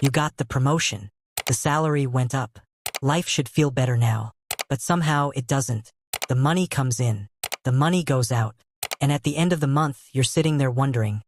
You got the promotion. The salary went up. Life should feel better now. But somehow it doesn't. The money comes in. The money goes out. And at the end of the month, you're sitting there wondering,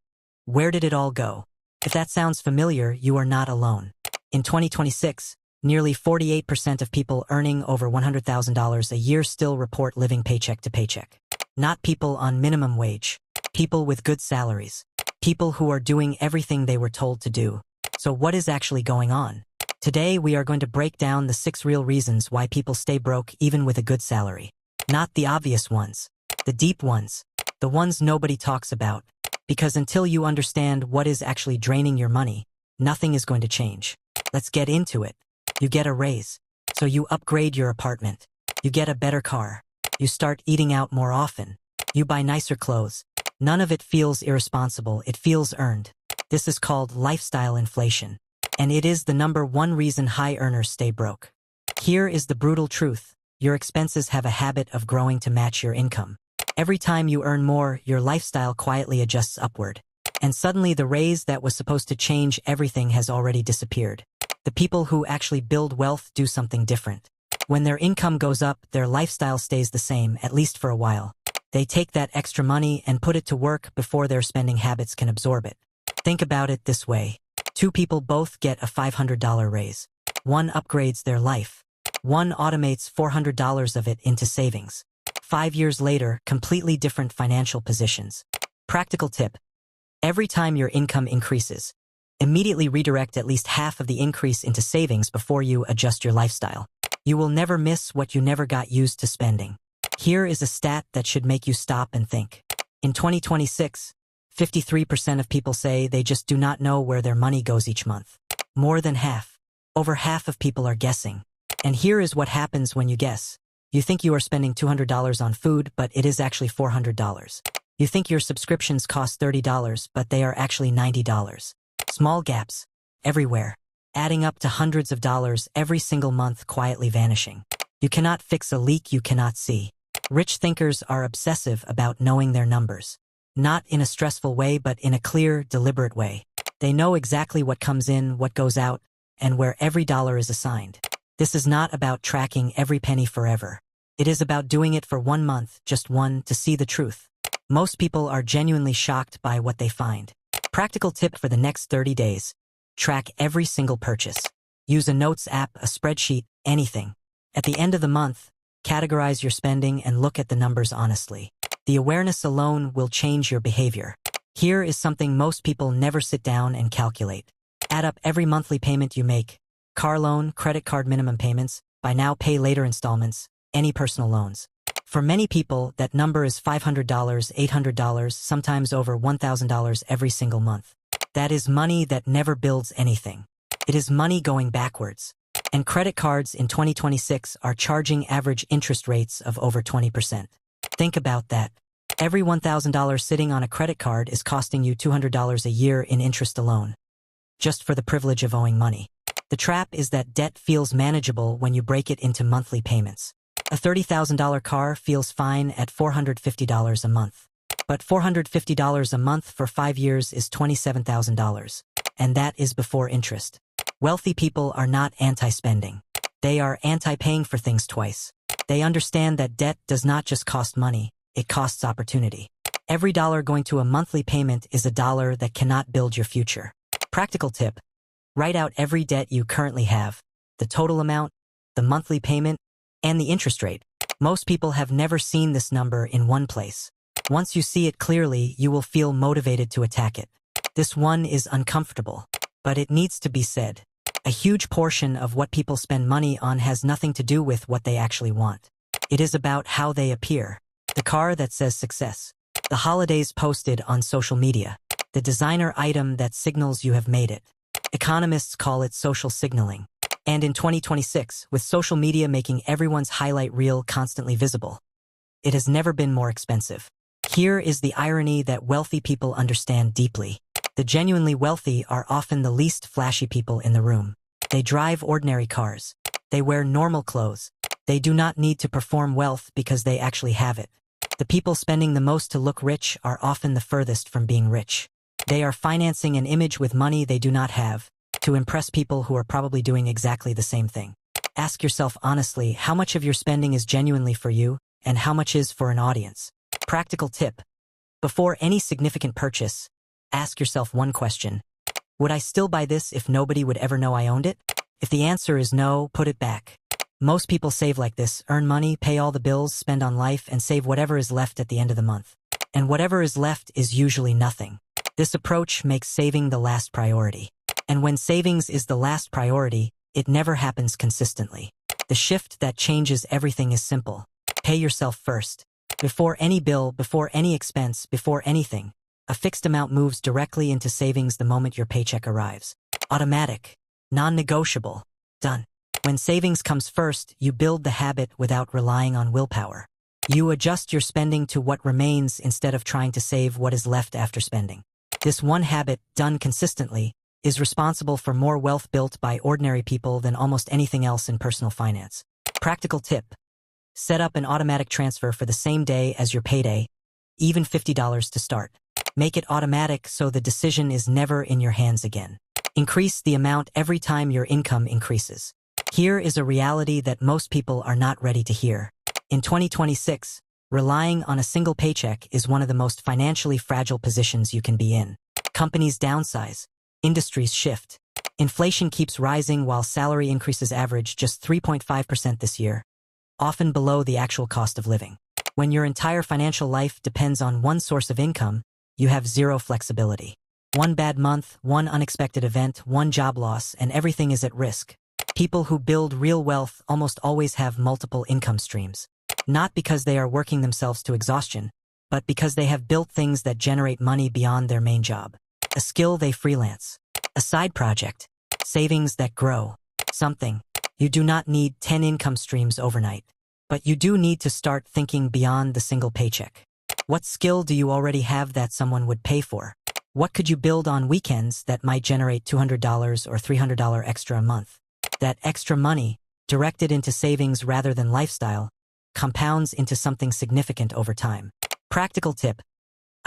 where did it all go? If that sounds familiar, you are not alone. In 2026, nearly 48% of people earning over $100,000 a year still report living paycheck to paycheck. Not people on minimum wage. People with good salaries. People who are doing everything they were told to do. So what is actually going on? Today we are going to break down the 6 real reasons why people stay broke even with a good salary. Not the obvious ones. The deep ones. The ones nobody talks about. Because until you understand what is actually draining your money, nothing is going to change. Let's get into it. You get a raise. So you upgrade your apartment. You get a better car. You start eating out more often. You buy nicer clothes. None of it feels irresponsible, it feels earned. This is called lifestyle inflation. And it is the #1 reason high earners stay broke. Here is the brutal truth. Your expenses have a habit of growing to match your income. Every time you earn more, your lifestyle quietly adjusts upward. And suddenly the raise that was supposed to change everything has already disappeared. The people who actually build wealth do something different. When their income goes up, their lifestyle stays the same, at least for a while. They take that extra money and put it to work before their spending habits can absorb it. Think about it this way. 2 people both get a $500 raise. One upgrades their life. One automates $400 of it into savings. 5 years later, completely different financial positions. Practical tip. Every time your income increases, immediately redirect at least half of the increase into savings before you adjust your lifestyle. You will never miss what you never got used to spending. Here is a stat that should make you stop and think. In 2026, 53% of people say they just do not know where their money goes each month. More than half. Over half of people are guessing. And here is what happens when you guess. You think you are spending $200 on food, but it is actually $400. You think your subscriptions cost $30, but they are actually $90. Small gaps. Everywhere. Adding up to hundreds of dollars every single month, quietly vanishing. You cannot fix a leak you cannot see. Rich thinkers are obsessive about knowing their numbers. Not in a stressful way, but in a clear, deliberate way. They know exactly what comes in, what goes out, and where every dollar is assigned. This is not about tracking every penny forever. It is about doing it for 1 month, just one, to see the truth. Most people are genuinely shocked by what they find. Practical tip for the next 30 days. Track every single purchase. Use a notes app, a spreadsheet, anything. At the end of the month, categorize your spending and look at the numbers honestly. The awareness alone will change your behavior. Here is something most people never sit down and calculate. Add up every monthly payment you make. Car loan, credit card minimum payments, buy now, pay later installments, any personal loans. For many people, that number is $500, $800, sometimes over $1,000 every single month. That is money that never builds anything. It is money going backwards. And credit cards in 2026 are charging average interest rates of over 20%. Think about that. Every $1,000 sitting on a credit card is costing you $200 a year in interest alone. Just for the privilege of owing money. The trap is that debt feels manageable when you break it into monthly payments. A $30,000 car feels fine at $450 a month. But $450 a month for 5 years is $27,000. And that is before interest. Wealthy people are not anti-spending. They are anti-paying for things twice. They understand that debt does not just cost money, it costs opportunity. Every dollar going to a monthly payment is a dollar that cannot build your future. Practical tip. Write out every debt you currently have, the total amount, the monthly payment, and the interest rate. Most people have never seen this number in one place. Once you see it clearly, you will feel motivated to attack it. This one is uncomfortable, but it needs to be said. A huge portion of what people spend money on has nothing to do with what they actually want. It is about how they appear. The car that says success. The holidays posted on social media. The designer item that signals you have made it. Economists call it social signaling. And in 2026, with social media making everyone's highlight reel constantly visible, it has never been more expensive. Here is the irony that wealthy people understand deeply. The genuinely wealthy are often the least flashy people in the room. They drive ordinary cars. They wear normal clothes. They do not need to perform wealth because they actually have it. The people spending the most to look rich are often the furthest from being rich. They are financing an image with money they do not have. to impress people who are probably doing exactly the same thing. Ask yourself honestly how much of your spending is genuinely for you and how much is for an audience. Practical tip. Before any significant purchase, ask yourself one question. Would I still buy this if nobody would ever know I owned it? If the answer is no, put it back. Most people save like this: earn money, pay all the bills, spend on life, and save whatever is left at the end of the month. And whatever is left is usually nothing. This approach makes saving the last priority. And when savings is the last priority, it never happens consistently. The shift that changes everything is simple. Pay yourself first. Before any bill, before any expense, before anything, a fixed amount moves directly into savings the moment your paycheck arrives. Automatic. Non-negotiable. Done. When savings comes first, you build the habit without relying on willpower. You adjust your spending to what remains instead of trying to save what is left after spending. This one habit, done consistently, is responsible for more wealth built by ordinary people than almost anything else in personal finance. Practical tip. Set up an automatic transfer for the same day as your payday, even $50 to start. Make it automatic so the decision is never in your hands again. Increase the amount every time your income increases. Here is a reality that most people are not ready to hear. In 2026, relying on a single paycheck is one of the most financially fragile positions you can be in. Companies downsize. Industries shift. Inflation keeps rising while salary increases average just 3.5% this year, often below the actual cost of living. When your entire financial life depends on one source of income, you have zero flexibility. One bad month, one unexpected event, one job loss, and everything is at risk. People who build real wealth almost always have multiple income streams. Not because they are working themselves to exhaustion, but because they have built things that generate money beyond their main job. A skill they freelance. A side project. Savings that grow. Something. You do not need 10 income streams overnight, but you do need to start thinking beyond the single paycheck. What skill do you already have that someone would pay for? What could you build on weekends that might generate $200 or $300 extra a month? That extra money, directed into savings rather than lifestyle, compounds into something significant over time. Practical tip.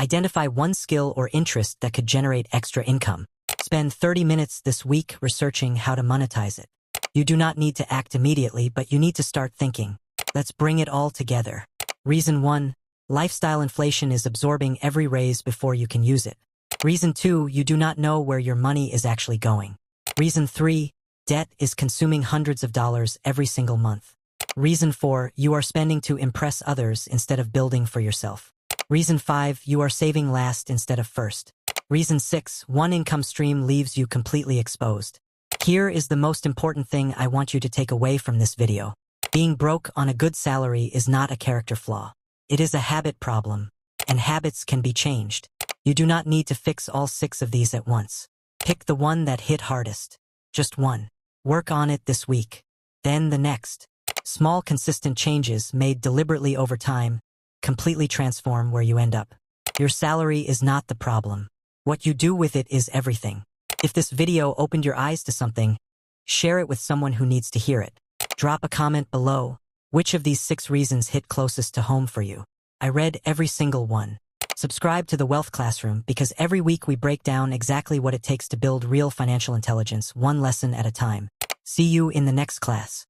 Identify one skill or interest that could generate extra income. Spend 30 minutes this week researching how to monetize it. You do not need to act immediately, but you need to start thinking. Let's bring it all together. Reason 1. Lifestyle inflation is absorbing every raise before you can use it. Reason 2. You do not know where your money is actually going. Reason 3. Debt is consuming hundreds of dollars every single month. Reason 4. You are spending to impress others instead of building for yourself. Reason 5. You are saving last instead of first. Reason 6. One income stream leaves you completely exposed. Here is the most important thing I want you to take away from this video. Being broke on a good salary is not a character flaw. It is a habit problem, and habits can be changed. You do not need to fix all 6 of these at once. Pick the one that hit hardest. Just one. Work on it this week. Then the next. Small, consistent changes made deliberately over time completely transform where you end up. Your salary is not the problem. What you do with it is everything. If this video opened your eyes to something, share it with someone who needs to hear it. Drop a comment below. Which of these 6 reasons hit closest to home for you? I read every single one. Subscribe to the Wealth Classroom because every week we break down exactly what it takes to build real financial intelligence, one lesson at a time. See you in the next class.